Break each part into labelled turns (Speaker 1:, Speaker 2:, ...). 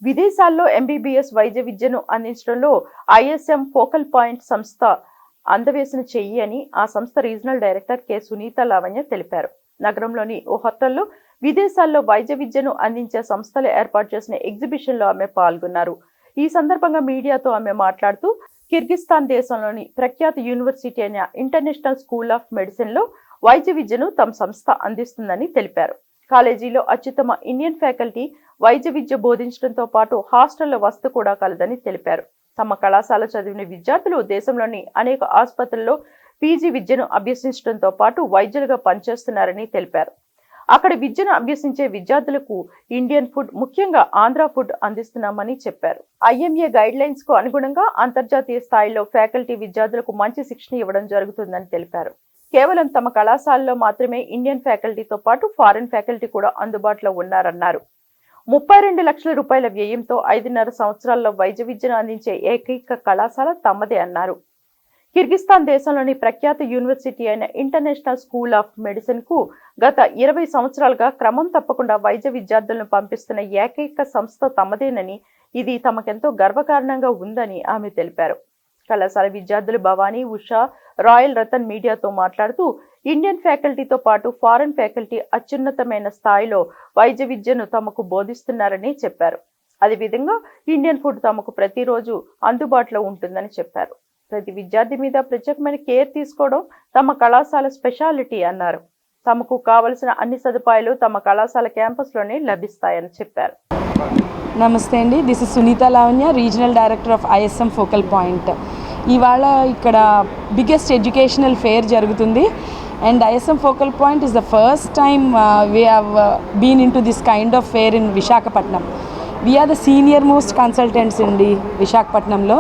Speaker 1: విదేశాల్లో ఎంబీబీఎస్ వైద్య విద్యను అందించడంలో ఐఎస్ఎం ఫోకల్ పాయింట్ సంస్థ అందవేసిన చెయ్యి అని ఆ సంస్థ regional director K Sunitha Lavanya తెలిపారు. నగరంలోని ఓ హోటల్లో విదేశాల్లో వైద్య విద్యను అందించే సంస్థలు ఏర్పాటు చేసిన ఎగ్జిబిషన్ లో ఆమె పాల్గొన్నారు. ఈ సందర్భంగా మీడియాతో ఆమె మాట్లాడుతూ కిర్గిస్థాన్ దేశంలోని ప్రఖ్యాత యూనివర్సిటీ అయిన ఇంటర్నేషనల్ స్కూల్ ఆఫ్ మెడిసిన్ లో వైద్య విద్యను తమ సంస్థ అందిస్తుందని తెలిపారు. కాలేజీలో అత్యుత్తమ ఇండియన్ ఫ్యాకల్టీ వైద్య విద్య బోధించడంతో పాటు హాస్టళ్ల వసతి కూడా కలదని తెలిపారు. తమ కళాశాల చదివిన విద్యార్థులు దేశంలోని అనేక ఆసుపత్రుల్లో పీజీ విద్యను అభ్యసించడంతో పాటు వైద్యులుగా పనిచేస్తున్నారని తెలిపారు. అక్కడ విద్యను అభ్యసించే విద్యార్థులకు ఇండియన్ ఫుడ్, ముఖ్యంగా ఆంధ్ర ఫుడ్ అందిస్తున్నామని చెప్పారు. ఐఎంఏ గైడ్ లైన్స్ కు అనుగుణంగా అంతర్జాతీయ స్థాయిలో ఫ్యాకల్టీ విద్యార్థులకు మంచి శిక్షణ ఇవ్వడం జరుగుతుందని తెలిపారు. కేవలం తమ కళాశాలలో మాత్రమే ఇండియన్ ఫ్యాకల్టీతో పాటు ఫారిన్ ఫ్యాకల్టీ కూడా అందుబాటులో ఉన్నారన్నారు. 32 లక్షల రూపాయల వ్యయంతో 5.5 సంవత్సరాల్లో వైద్య విద్యను అందించే ఏకైక కళాశాల తమదే అన్నారు. కిర్గిస్థాన్ దేశంలోని ప్రఖ్యాత యూనివర్సిటీ అయిన ఇంటర్నేషనల్ స్కూల్ ఆఫ్ మెడిసిన్ కు గత 20 సంవత్సరాలుగా క్రమం తప్పకుండా వైద్య విద్యార్థులను పంపిస్తున్న ఏకైక సంస్థ తమదేనని, ఇది తమకెంతో గర్వకారణంగా ఉందని ఆమె తెలిపారు. కళాశాల విద్యార్థులు భవానీ, ఉషా, రాయల్ రతన్ మీడియాతో మాట్లాడుతూ ఇండియన్ ఫ్యాకల్టీతో పాటు ఫారెన్ ఫ్యాకల్టీ అత్యున్నతమైన స్థాయిలో వైద్య విద్యను తమకు బోధిస్తున్నారని చెప్పారు. అదేవిధంగా ఇండియన్ ఫుడ్ తమకు ప్రతిరోజు అందుబాటులో ఉంటుందని చెప్పారు. ప్రతి విద్యార్థి మీద ప్రత్యేకమైన కేర్ తీసుకోవడం తమ కళాశాల స్పెషాలిటీ అన్నారు. తమకు కావలసిన అన్ని సదుపాయాలు తమ కళాశాల క్యాంపస్లోనే లభిస్తాయని చెప్పారు.
Speaker 2: నమస్తే అండి, this is Sunitha Lavanya, regional director of ISM focal point. ఇవాళ ఇక్కడ బిగ్గెస్ట్ ఎడ్యుకేషనల్ ఫేర్ జరుగుతుంది. And ISM Focal Point is the first time we have been into this kind of fair in Visakhapatnam. We are the senior most consultants in the Visakhapatnam lo.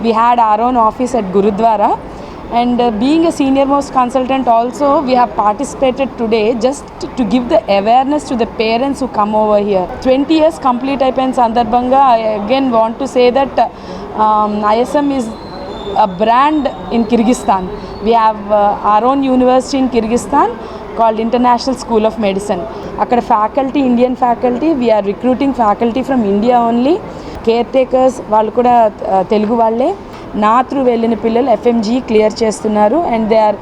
Speaker 2: We had our own office at Gurudwara, and being a senior most consultant also, we have participated today just to give the awareness to the parents who come over here. 20 years complete అయిపోయిన సందర్భంగా I again want to say that ISM is a brand in Kyrgyzstan. We have our own university in Kyrgyzstan called International School of Medicine. Akkada faculty, Indian faculty, we are recruiting faculty from India only. Caretakers వాళ్ళు కూడా తెలుగు వాళ్ళే. నా through వెళ్ళిన పిల్లలు FMG clear చేస్తున్నారు, and they are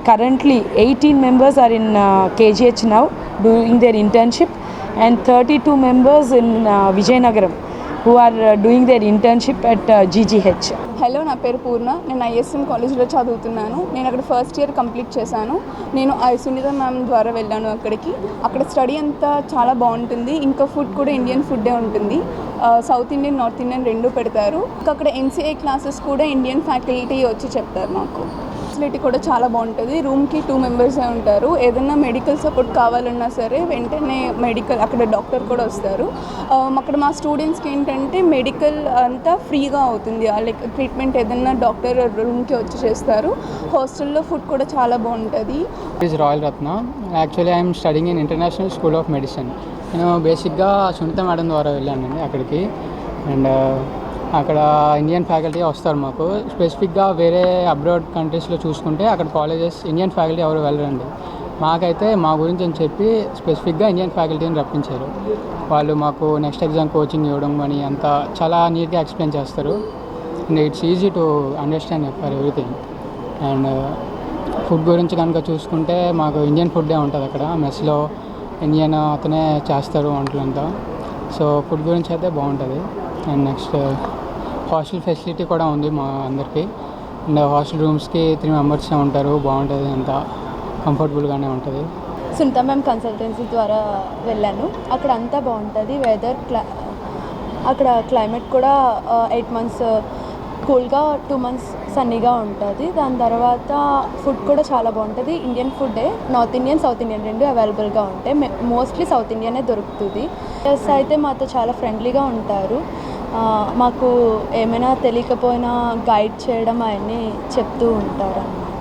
Speaker 2: currently 18 members are in KGH now doing their internship, and 32 members in Vijayanagaram who are doing their internship at GGH.
Speaker 3: Hello, నా పేరు పూర్ణ. నేను ఐఎస్ఎం కాలేజ్లో చదువుతున్నాను. నేను అక్కడ ఫస్ట్ ఇయర్ కంప్లీట్ చేశాను. నేను సునీత మ్యామ్ ద్వారా వెళ్ళాను అక్కడికి. అక్కడ స్టడీ అంతా చాలా బాగుంటుంది. ఇంకా ఫుడ్ కూడా ఇండియన్ ఫుడ్డే ఉంటుంది. సౌత్ ఇండియన్, నార్త్ ఇండియన్ రెండు పెడతారు. ఇంకా అక్కడ NCA క్లాసెస్ కూడా ఇండియన్ ఫ్యాకల్టీ వచ్చి చెప్తారు. మాకు ఫెసిలిటీ కూడా చాలా బాగుంటుంది. రూమ్కి 2 మెంబర్సే ఉంటారు. ఏదైనా మెడికల్ సపోర్ట్ కావాలన్నా సరే వెంటనే అక్కడ డాక్టర్ కూడా వస్తారు. అక్కడ మా స్టూడెంట్స్కి ఏంటంటే మెడికల్ అంతా ఫ్రీగా అవుతుంది. లైక్ ట్రీట్మెంట్ ఏదైనా డాక్టర్ రూమ్కి వచ్చి చేస్తారు. హాస్టల్లో ఫుడ్ కూడా చాలా బాగుంటుంది.
Speaker 4: Is royal Ratna. Actually I'm studying in international school of medicine. నేను బేసిక్గా సునీత మేడం ద్వారా వెళ్ళానండి అక్కడికి. అండ్ అక్కడ ఇండియన్ ఫ్యాకల్టీ వస్తారు మాకు. స్పెసిఫిక్గా వేరే అబ్రాడ్ కంట్రీస్లో చూసుకుంటే అక్కడ కాలేజెస్ ఇండియన్ ఫ్యాకల్టీ ఎవరు వెళ్ళరండి. మాకైతే మా గురించి అని చెప్పి స్పెసిఫిక్గా ఇండియన్ ఫ్యాకల్టీని రప్పించారు. వాళ్ళు మాకు నెక్స్ట్ ఎగ్జామ్ కోచింగ్ ఇవ్వడం అని అంతా చాలా నీట్గా ఎక్స్ప్లెయిన్ చేస్తారు. And it's easy to understand for everything. And food గురించి కనుక చూసుకుంటే మాకు ఇండియన్ ఫుడ్డే ఉంటుంది అక్కడ. మెస్లో ఇండియన్ అతనే చేస్తారు వంటలంతా. సో ఫుడ్ గురించి అయితే బాగుంటుంది. అండ్ నెక్స్ట్ హాస్టల్ ఫెసిలిటీ కూడా ఉంది మా అందరికీ. అండ్ హాస్టల్ రూమ్స్కి 3 మెంబర్సే ఉంటారు. బాగుంటుంది, అంతా కంఫర్టబుల్గానే ఉంటుంది.
Speaker 5: సునీత మ్యామ్ కన్సల్టెన్సీ ద్వారా వెళ్ళాను. అక్కడ అంతా బాగుంటుంది. వెదర్, అక్కడ క్లైమేట్ కూడా 8 మంత్స్ కూల్గా, 2 మంత్స్ సన్నీగా ఉంటుంది. దాని తర్వాత ఫుడ్ కూడా చాలా బాగుంటుంది. ఇండియన్ ఫుడ్డే, నార్త్ ఇండియన్, సౌత్ ఇండియన్ రెండు అవైలబుల్గా ఉంటాయి. మోస్ట్లీ సౌత్ ఇండియనే దొరుకుతుంది. ప్లస్ అయితే మాతో చాలా ఫ్రెండ్లీగా ఉంటారు. మాకు ఏమైనా తెలియకపోయినా గైడ్ చేయడం అవన్నీ చెప్తూ ఉంటారు.